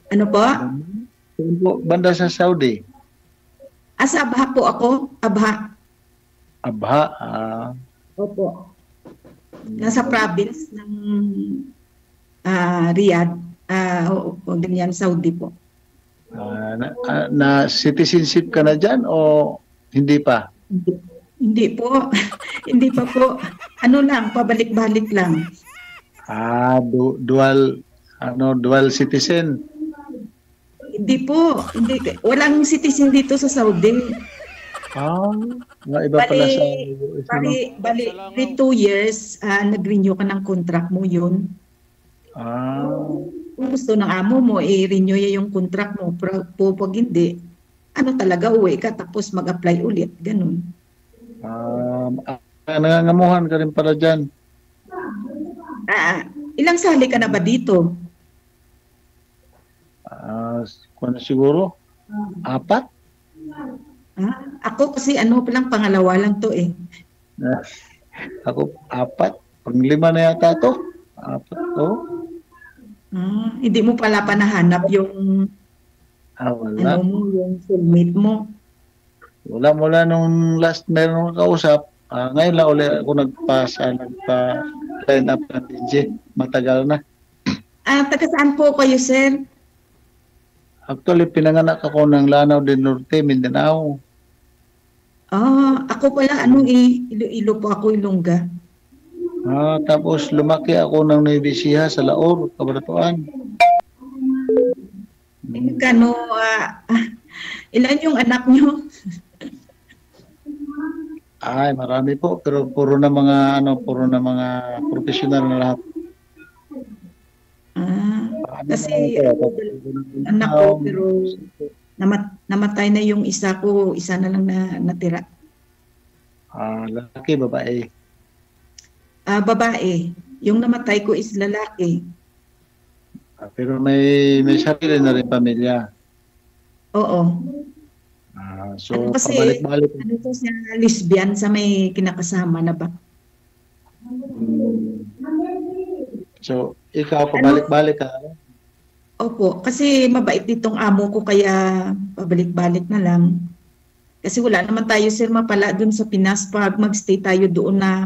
Ano po? Saan po banda sa Saudi? Sa Abha po ako. Abha. Abha. Opo. Nasa province ng Riyadh. O ganyan, Saudi po. Na citizenship ka na dyan o hindi pa? Hindi, hindi po. Hindi pa po. Ano lang, pabalik-balik lang. Dual, dual citizen. Hindi po. Hindi. Walang citizen dito sa Saudi. Iba pala sa US. Bali, every 2 years, nag-renew ka ng contract mo yun. Kung gusto ng amo mo, i-renew yung contract mo. Pero pag hindi, ano talaga, uwi ka tapos mag-apply ulit. Ganun. Nangangamuhan ka rin pala dyan. Ilang sali ka na ba dito? Kung siguro, 4? Ako kasi palang pangalawa lang to eh. Ako 4. Pang-5 na yata to. 4 to. Hindi mo pala panahanap yung wala. Yung soulmate mo. Wala nung last meron kausap. Ngayon lang ulit ako nagpa-line up ng DJ. Matagal na. Taga saan po kayo, sir? Actually, pinanganak ako ng Lanao del Norte, Mindanao. Ako pala, Iloilo po ako, Ilongga. Tapos lumaki ako ng Nueva Ecija sa Laor, Cabanatuan. Magkano, ilan yung anak nyo? Ay, marami po, pero puro na mga professional na lahat. Kasi anak ko, pero namatay na yung isa ko, isa na lang natira. Lalaki, babae? Babae. Yung namatay ko is lalaki. Pero may sarili na rin pamilya. Oo. So, kasi, pabalik-balik. Ano to siya, lesbian sa may kinakasama na ba? So, ikaw, pabalik-balik ka? Opo, kasi mabait ditong amo ko kaya pabalik-balik na lang. Kasi wala naman tayo, sir, mapala dun sa Pinas pag magstay tayo doon na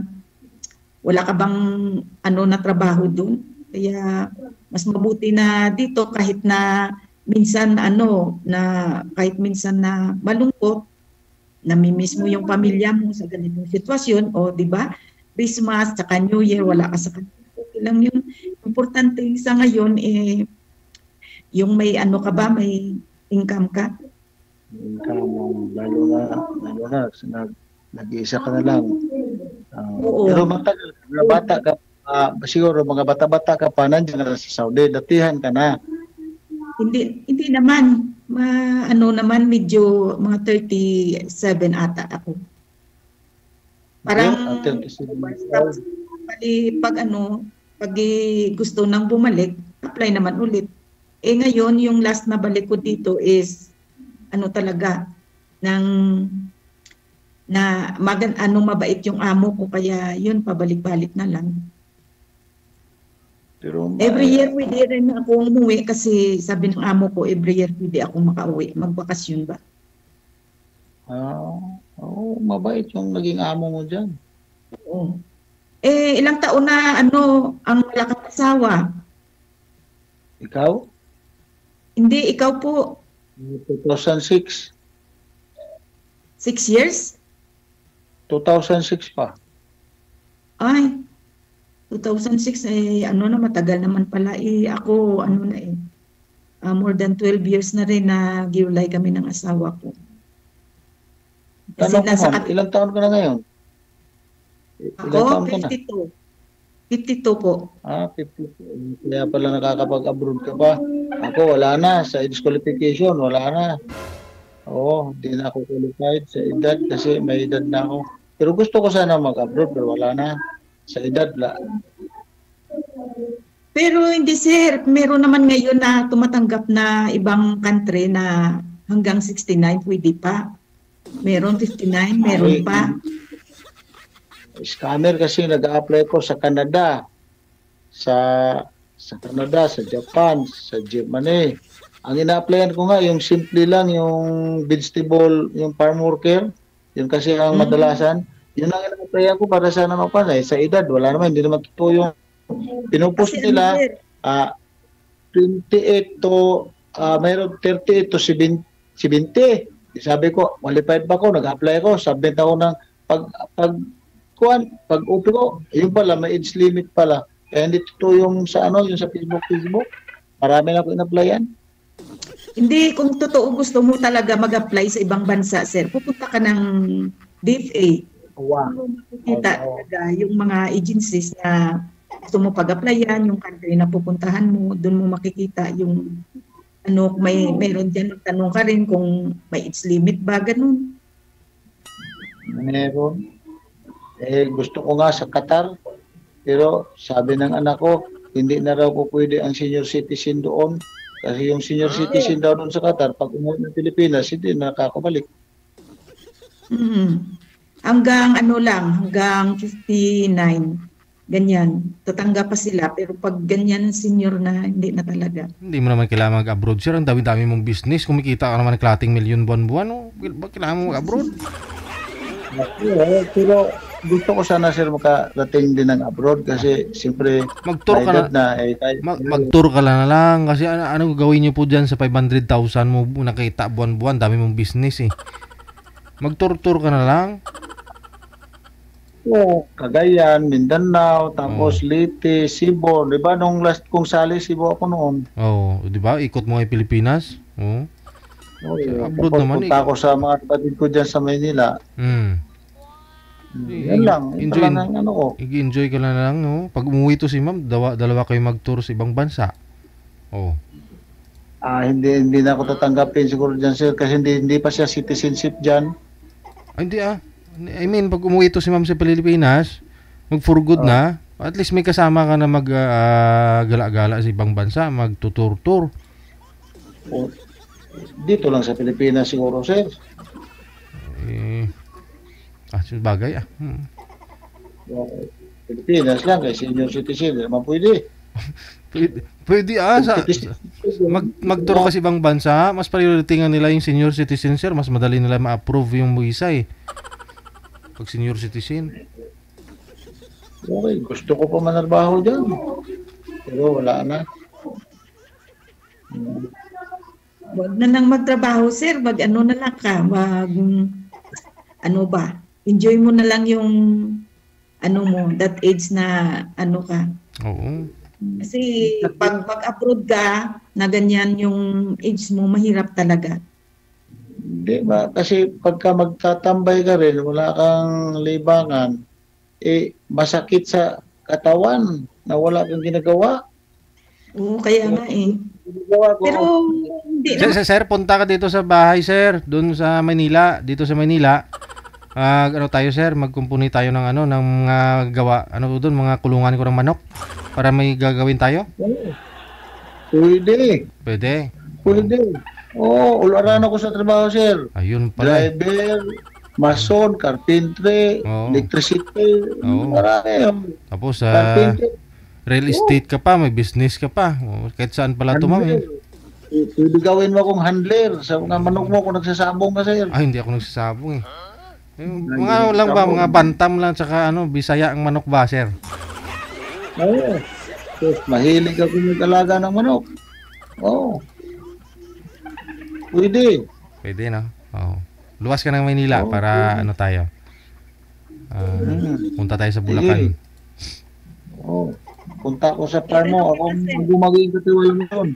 wala ka bang na trabaho doon. Kaya mas mabuti na dito kahit na minsan kahit minsan na malungkot, namimiss mo yung pamilya mo sa ganitong sitwasyon, o di ba? Christmas, tsaka New Year, wala ka sa kanila. Okay lang yun. Importante sa ngayon, yung may ka ba, may income ka? Income, lalo na, nag-iisa ka na lang. Oo. Pero mga bata ka, siguro mga bata-bata ka pa, nandiyan na sa Saudi, datihan ka na. Hindi naman. Naman, medyo mga 37 ata ako. Parang, pag gusto nang bumalik, apply naman ulit. Ngayon, yung last na balik ko dito is, talaga, mabait yung amo ko, kaya yun, pabalik-balik na lang. Pero, every year pwede rin ako umuwi kasi sabi ng amo ko, every year pwede ako makauwi. Magbakasyon ba? Mabait yung naging amo mo dyan. Oo. Ilang taon na ang wala kang asawa? Ikaw? Hindi, ikaw po. 2006. 6 years? 2006 pa. Ay, 2006 matagal naman pala. Ako more than 12 years na rin na giulay kami ng asawa ko. Tanong ko, ilang taon ka na ngayon? Ako, 52. 52 po. 52. Kaya pala nakakapag-abroad ka pa. Ako, wala na. Sa disqualification, wala na. Di na ako qualified sa edad kasi may edad na ako. Pero gusto ko sana mag-abroad, pero wala na. Sa edad la. Pero hindi, sir, meron naman ngayon na tumatanggap na ibang country na hanggang 69 pwede pa. Meron 59, meron pa. Scammer kasi nag-a-apply ko sa Canada. Sa Canada, sa Japan, sa Germany. Ang ina-applyan ko nga, yung simple lang, yung vegetable, yung farm worker, yun kasi ang madalasan. Yun ang ina-applyan ko para sa ano pa, sa edad, wala naman, hindi naman totoo yung pinupost Kasi ano, nila, sir, 28 to, mayroon 38 to 70. Sabi ko, qualified ba ako? Nag-apply ako, submit ako ng pag upo ko, yun pala, may age limit pala. Kaya hindi totoo yung sa ano, yung sa Facebook. Marami na ako in-applyan. hindi, kung totoo gusto mo talaga mag-apply sa ibang bansa, sir, pupunta ka ng DFA. Wow. Kita talaga yung mga agencies na gusto mo pag-applyan, yung country na pupuntahan mo, doon mo makikita yung ano, mayroon diyan, tanong ka rin kung may age limit ba, ganun. Meron. Gusto ko nga sa Qatar, pero sabi ng anak ko, hindi na raw po pwede ang senior citizen doon. Kasi yung senior citizen daw doon sa Qatar, pag umuwi ng Pilipinas, hindi nakakabalik. Hanggang ano lang, hanggang 59. Ganyan. Tatanggap pa sila. Pero pag ganyan senior na, hindi na talaga. Hindi mo naman kailangan mag-abroad, sir. Ang dami-dami mong business. Kumikita ka naman ng klating milyon buwan-buwan. Oh. Bakit kailangan mo mag-abroad? Pero gusto ko sana sir makarating din ng abroad kasi siyempre Mag-tour ka na. Mag-tour ka na lang. Kasi ano gagawin niyo po dyan sa 500,000 mo nakita buwan-buwan. Dami mong business eh. Mag-tour-tour ka na lang. Cagayan, Mindanao, tapos Leyte, Cebu. Di ba nung last kong sali, Cebu ako noon. Di ba? Ikot mo ng Pilipinas. Abroad Tapos naman punta ako sa mga kapatid ko dyan sa Maynila. Yan lang. Enjoy, lang ano ko. enjoy ka na lang. No? Pag umuwi to si ma'am, dalawa kayo mag-tour sa ibang bansa. Hindi na ako tatanggapin siguro dyan sir kasi hindi pa siya citizenship dyan. Hindi I mean, pag umuwi to si ma'am sa Pilipinas, mag-for good na, at least may kasama ka na mag-gala-gala sa ibang bansa, mag-tour-tour. Dito lang sa Pilipinas siguro, sir. Bagay Pilipinas lang, kay senior citizen, naman pwede. Pwede mag-tour ka sa ibang bansa, mas priority nga nila yung senior citizen, sir, mas madali nila ma-approve yung visa eh. Pag senior citizen. Okay, gusto ko pa manarbaho dyan. Pero wala na. Huwag na lang magtrabaho, sir. Ano na lang ka. Enjoy mo na lang yung that age na ka. Oo. Kasi pag mag-abroad ka, na ganyan yung age mo, mahirap talaga. Hindi ba? Kasi pagka magtatambay ka rin, wala kang libangan, masakit sa katawan na wala kang ginagawa. Oo, kaya nga eh. Pero hindi na. Sir, punta ka dito sa bahay, sir. Doon sa Manila. Dito sa Manila. Tayo, sir? Magkumpuni tayo ng ng mga gawa. Doon? Mga kulungan ko ng manok. Para may gagawin tayo? Pwede. Ularan ako sa trabaho, sir. Ayun pala. Driver, mason, carpentry, electricity, marami. Tapos, real estate ka pa, may business ka pa. Kahit saan pala ito, ma'am. Pwede gawin mo akong handler sa mga manok mo kung nagsasabong ka, sir. Hindi ako nagsasabong eh. Mga bantam lang, tsaka Bisaya ang manok ba, sir? Mahilig ako mag-alaga ng manok. Pwede, no? Luwas ka ng Maynila para tayo. Punta tayo sa Bulacan. Punta ko sa farm mo. Ako maging katiwala mo yun.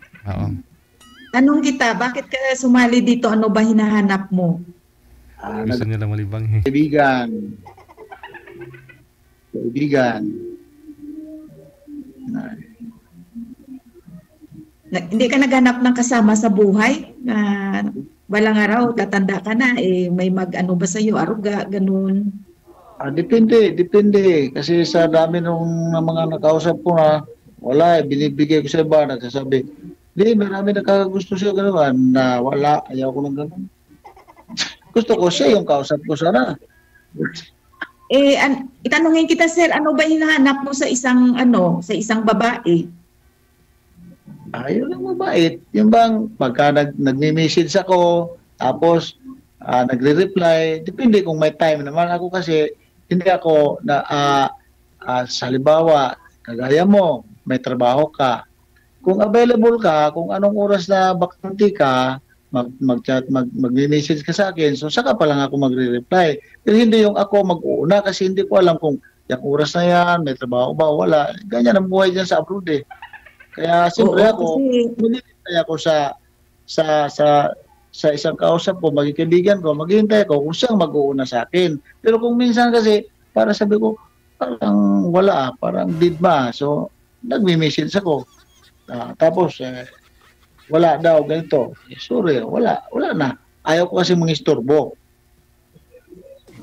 Tanong kita, bakit ka sumali dito? Ano ba hinahanap mo? Gusto nila malibang eh. Kaibigan. Hindi ka naghanap ng kasama sa buhay na balang araw tatanda ka na may mag-ano ba sa'yo, aruga, ganun. Depende. Kasi sa dami ng mga nakausap ko na wala, binibigay ko sa iba, nagsasabi, marami nakagusto siya gano'n, na wala, ayaw ko ng gano'n. Gusto ko siya yung kausap ko sana. Itanungin kita, sir, ano ba hinahanap mo sa isang babae? Ayun ang mabait. Yung bang pagka nagme-message ako, tapos nagre-reply, depende kung may time naman ako kasi hindi ako na sa halimbawa, kagaya mo, may trabaho ka. Kung available ka, kung anong oras na bakante ka, mag-chat, mag-message ka sa akin, so saka pa lang ako magre-reply. Pero hindi yung ako mag-uuna kasi hindi ko alam kung yung oras na yan, may trabaho ba o wala. Ganyan ang buhay dyan sa abroad eh. Kaya siyempre Oo, ako, kasi maghihintay ako sa sa sa isang kausap ko, maging kaibigan ko, maghihintay ako kung siyang mag-uuna sa akin. Pero kung minsan kasi, para sabi ko, parang wala, parang did ba. So, nagme-message ako. Tapos, wala daw, ganito. Sorry, wala na. Ayaw ko kasi mangistorbo.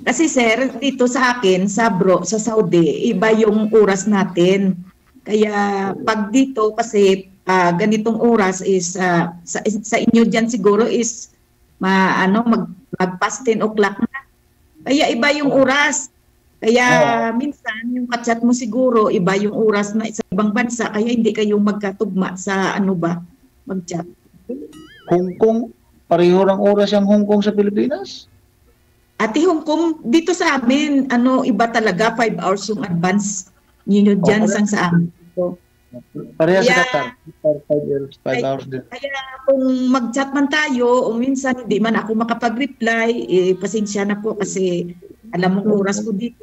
Kasi sir, dito sa akin, sa Saudi, iba yung oras natin. Kaya pag dito kasi ganitong oras is sa inyo diyan siguro is mag past 10 o'clock na. Kaya iba yung oras. Kaya minsan yung kachat mo siguro iba yung oras na sa ibang bansa kaya hindi kayo magkatugma sa mag-chat. Hong Kong, pareho ng oras ang Hong Kong sa Pilipinas? Ate Hong Kong, dito sa amin, iba talaga, 5 hours yung advance ninyo dyan sa amin. So, Pareha sa Qatar. 5 hours din. Kaya kung mag-chat man tayo, o minsan hindi man ako makapag-reply, pasensya na po kasi alam mo oras ko dito.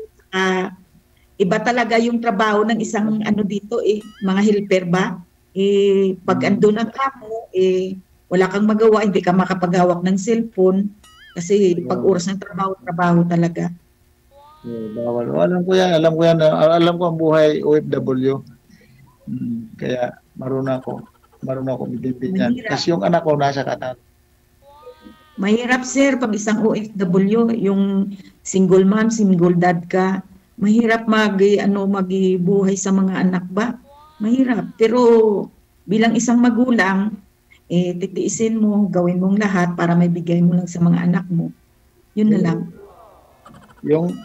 Iba talaga yung trabaho ng isang dito, mga helper ba? Pag andun ang kamo, wala kang magawa, hindi ka makapagawak ng cellphone. Kasi pag oras ng trabaho talaga. Bawal. Alam ko yan. Alam ko ang buhay OFW. Kaya marunong ako bibigyan yan. Kasi yung anak ko nasa Qatar. Mahirap sir pag isang OFW, yung single mom, single dad ka. Mahirap magbuhay sa mga anak ba? Mahirap. Pero bilang isang magulang, titiisin mo, gawin mong lahat para may bigay mo lang sa mga anak mo. Yun na lang.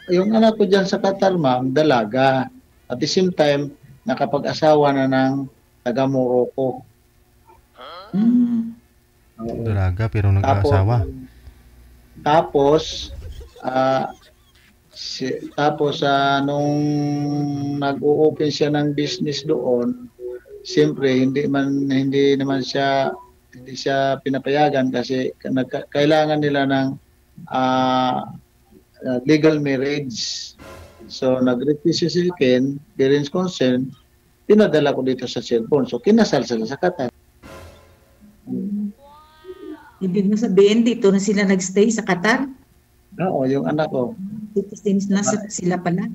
Yung anak ko dyan sa Qatar, ma'am, dalaga. At the same time, nakapag-asawa na ng taga-Morocco. Dalaga pero nag-aasawa. Tapos, nung nag-o-open siya ng business doon, siyempre hindi naman siya pinapayagan kasi kailangan nila ng legal marriage. So nag-request siya sa akin, parents consent, pinadala ko dito sa cellphone. So kinasal sila sa Qatar. Ibig mo sabihin dito na sila nagstay sa Qatar? Oo, yung anak ko. Citizens na sila pala.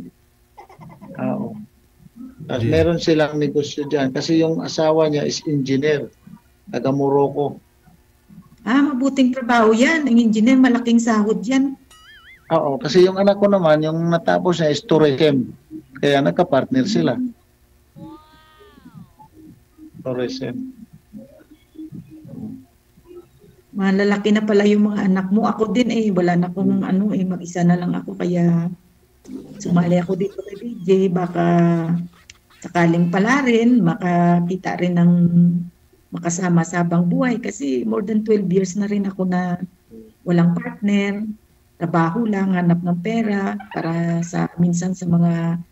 Oo. Tapos meron silang negosyo dyan kasi yung asawa niya is engineer, taga Morocco. Mabuting trabaho yan. Ang engineer, malaking sahod yan. Oo, kasi yung anak ko naman, yung natapos niya is tourism. Kaya nagka-partner sila. Tourism. Malalaki na pala yung mga anak mo. Ako din wala na akong mag-isa na lang ako. Kaya sumali ako dito kay DJ. Baka sakaling pala rin, makakita rin ng makasama sa habang buhay. Kasi more than 12 years na rin ako na walang partner. Trabaho lang, hanap ng pera para minsan sa mga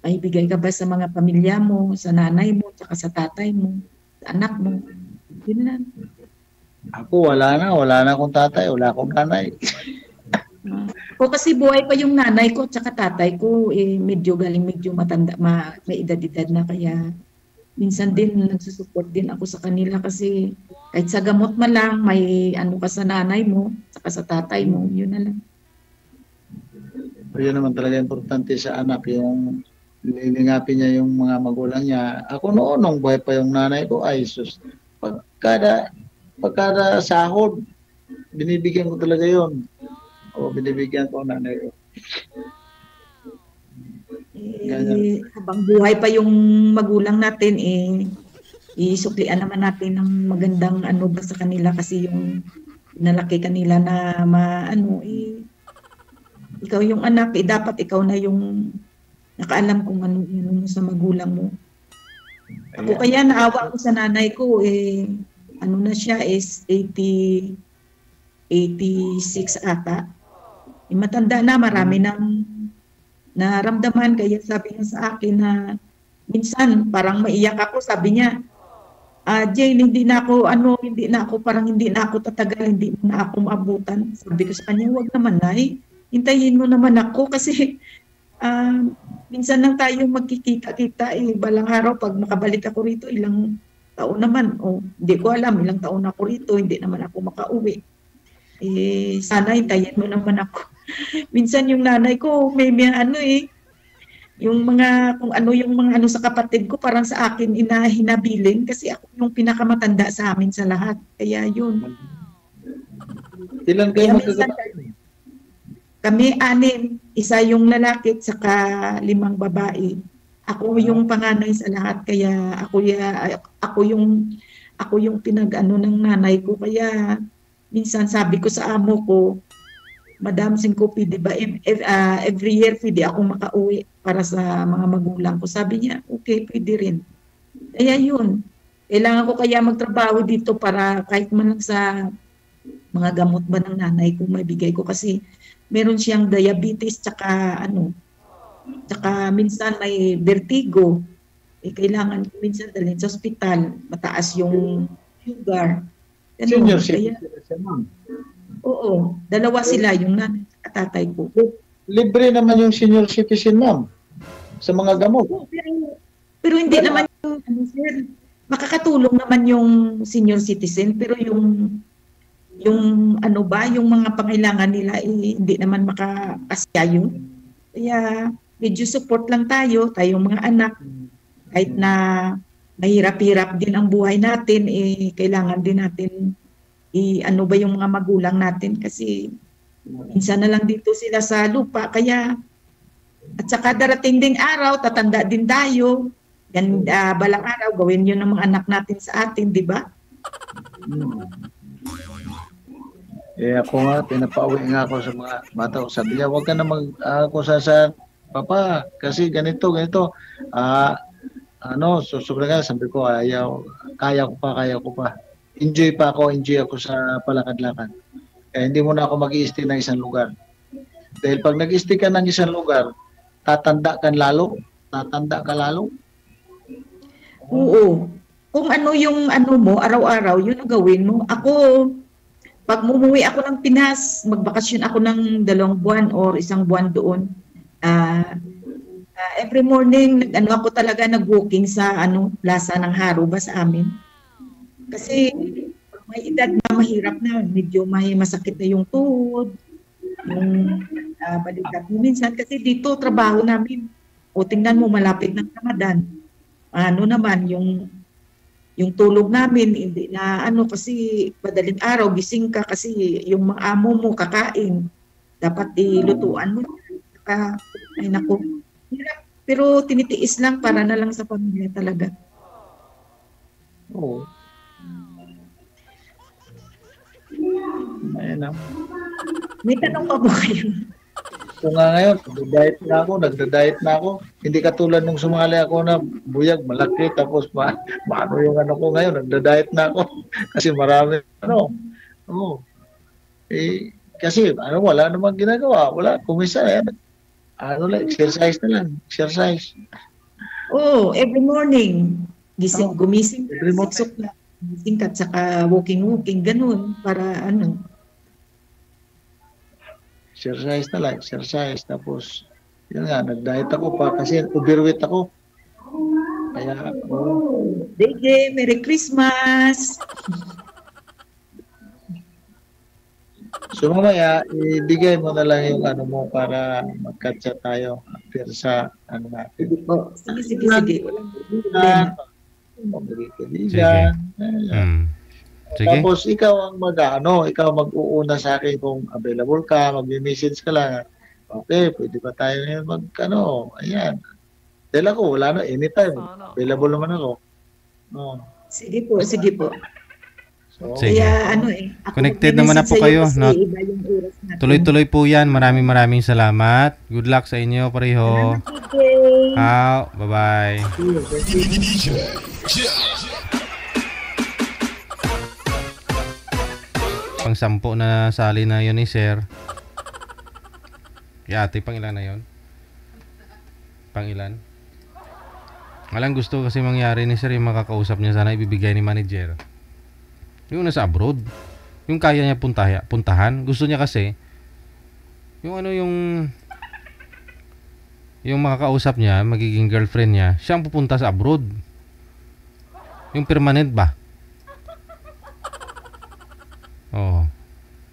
maibigay ka ba sa mga pamilya mo, sa nanay mo, saka sa tatay mo, sa anak mo. Yun lang. Ako wala na akong tatay, wala akong nanay. Ako kasi buhay pa yung nanay ko at tatay ko, medyo matanda, may edad-edad na kaya minsan din nagsusupport din ako sa kanila kasi kahit sa gamot man lang, may ka sa nanay mo, saka sa tatay mo, yun na lang. Yun naman talaga importante sa anak, yung lilingapin niya yung mga magulang niya. Ako noon, nung buhay pa yung nanay ko, ay sus, pagkada sahod, binibigyan ko talaga yun. O binibigyan ko ang nanay ko. Habang buhay pa yung magulang natin, isuklian naman natin ng magandang ba sa kanila kasi yung nalaki kanila na ikaw yung anak, dapat ikaw na yung nakaalam kung ano sa magulang mo. Ako Ayan. kaya naawa ko sa nanay ko, ano na siya, is 86 ata. Matanda na, marami nang naramdaman. Kaya sabi niya sa akin na minsan parang maiyak ako. Sabi niya, Jane, hindi na ako, parang hindi na ako tatagal, hindi mo na ako maabutan. Sabi ko sa kanya, wag naman, Nay. Hintayin mo naman ako kasi minsan lang tayo magkikita-kita. Balang araw, pag makabalik ako rito, ilang taon naman. Hindi ko alam, ilang taon ako rito, hindi naman ako makauwi. Sana hintayin mo naman ako. Minsan yung nanay ko, may yung mga, kung ano yung mga ano sa kapatid ko, parang sa akin hinabilin kasi ako yung pinakamatanda sa amin sa lahat. Kaya yun. Ilan Kaya kayo minsan, magkakapatid? kami 6, isa yung lalaki at saka 5 babae. Ako yung panganay sa lahat, kaya ako yung pinag-ano ng nanay ko. Kaya minsan sabi ko sa amo ko, Madam Singko, pwede ba every year pwede ako makauwi para sa mga magulang ko? Sabi niya, okay, pwede rin. Kaya yun, kailangan ko kaya magtrabaho dito para kahit man lang sa mga gamot ba ng nanay ko maibigay ko kasi meron siyang diabetes tsaka minsan may vertigo. Kailangan ko minsan dalhin sa ospital, mataas yung sugar. Senior Kaya, citizen siya, ma'am. oo, dalawa sila, yung nanay at tatay ko. Libre naman yung senior citizen, ma'am, sa mga gamot. Pero hindi naman sir, makakatulong naman yung senior citizen, pero yung yung mga pangailangan nila hindi naman makakasya yun. Kaya medyo support lang tayong mga anak, kahit na mahirap-hirap din ang buhay natin, kailangan din natin ano ba yung mga magulang natin kasi minsan na lang dito sila sa lupa. Kaya at saka darating ding araw, tatanda din tayo. Yan, balang araw, gawin yun ng mga anak natin sa atin, di ba? Ako nga, pinapauwi nga ako sa mga bata ko. Sabi niya, huwag ka na mag-akusa Papa, kasi ganito. Susubra ka, sabi ko, ayaw, kaya ko pa. Enjoy ako sa palakad-lakad. Kaya hindi mo na ako mag-i-stay ng isang lugar. Dahil pag nag-i-stay ka ng isang lugar, tatanda ka lalo. Oo. Kung ano yung ano mo, araw-araw, yun ang gawin mo. Ako, pag mumuwi ako ng Pinas, magbakasyon ako ng 2 buwan or 1 buwan doon, every morning, ako talaga nag-walking sa plaza ng Haruba sa amin. Kasi may edad na mahirap na, medyo may masakit na yung tuhod, yung balikat mo minsan. Kasi dito, trabaho namin, tingnan mo, malapit ng Ramadan. Ano naman, yung tulog namin, hindi na kasi madaling araw, gising ka kasi yung mga amo mo kakain. Dapat ilutuan mo. Ay naku, hirap. Pero tinitiis lang para na lang sa pamilya talaga. Oo. Ayun na. May tanong pa ba kayo? Kung nga ngayon, nagda-diet na ako. Hindi katulad nung sumali ako na buyag, malaki, tapos maano yung ko ngayon, nagda-diet na ako. Kasi marami, kasi wala namang ginagawa. Wala, kumisa yan. Exercise na lang. Exercise. Every morning. Gumising ka. Every morning. Gumising ka, saka walking, ganun. Para Exercise na lang. Exercise. Tapos, yun nga, nag-diet ako pa kasi overweight ako. Kaya, Dege, Merry Christmas! So mamaya, ibigay mo na lang yung mo para mag-catch up tayo after sa natin. Sige. Sige. Tapos ikaw ang ikaw mag-uuna sa akin kung available ka, mag-message ka lang. Okay, pwede ba tayo ngayon ayan. Dahil ako, wala na, anytime. Available naman ako. Sige po. So, Sige. Kaya ano ako Connected naman na po magme-message kayo, sa'yo no? kasi iba yung oras natin. Tuloy-tuloy po yan. Maraming salamat. Good luck sa inyo pareho. Salamat, DJ. Bye-bye. Pang-sampo na sali na yun ni Sir. Ate, pang-ilan na yun? Pang-ilan? Walang gusto kasi mangyari ni Sir yung makakausap niya, sana ibibigay ni manager. Yung nasa abroad. Yung kaya niya puntahan. Gusto niya kasi yung yung makakausap niya, magiging girlfriend niya, siya ang pupunta sa abroad. Yung permanent ba? Oh.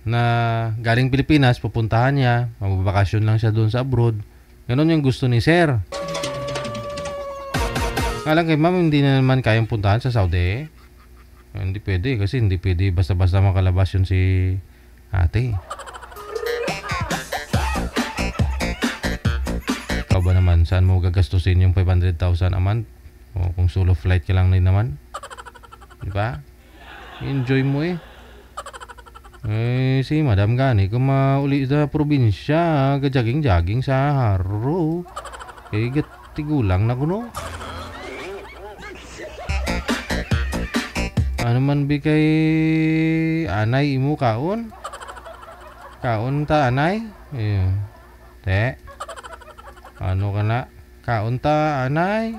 Na galing Pilipinas, pupuntahan niya, magbabakasyon lang siya doon sa abroad. Ganon yung gusto ni Sir. Nga lang kay ma'am, hindi na naman kayang puntahan sa Saudi. Hindi pwede kasi hindi pwede basta-basta makalabas yun si ate. Ikaw ba naman, saan mo gagastusin yung 500,000 a month? O kung solo flight ka lang din naman. Diba? Enjoy mo eh. Si Madam Gani, kung mauli sa probinsya, gajaging-jaging sa haro. Tigulang na kuno. Ano man bi kay anay imo kaon? Kaon ta anay? Te. Ano ka na? Kaon ta anay?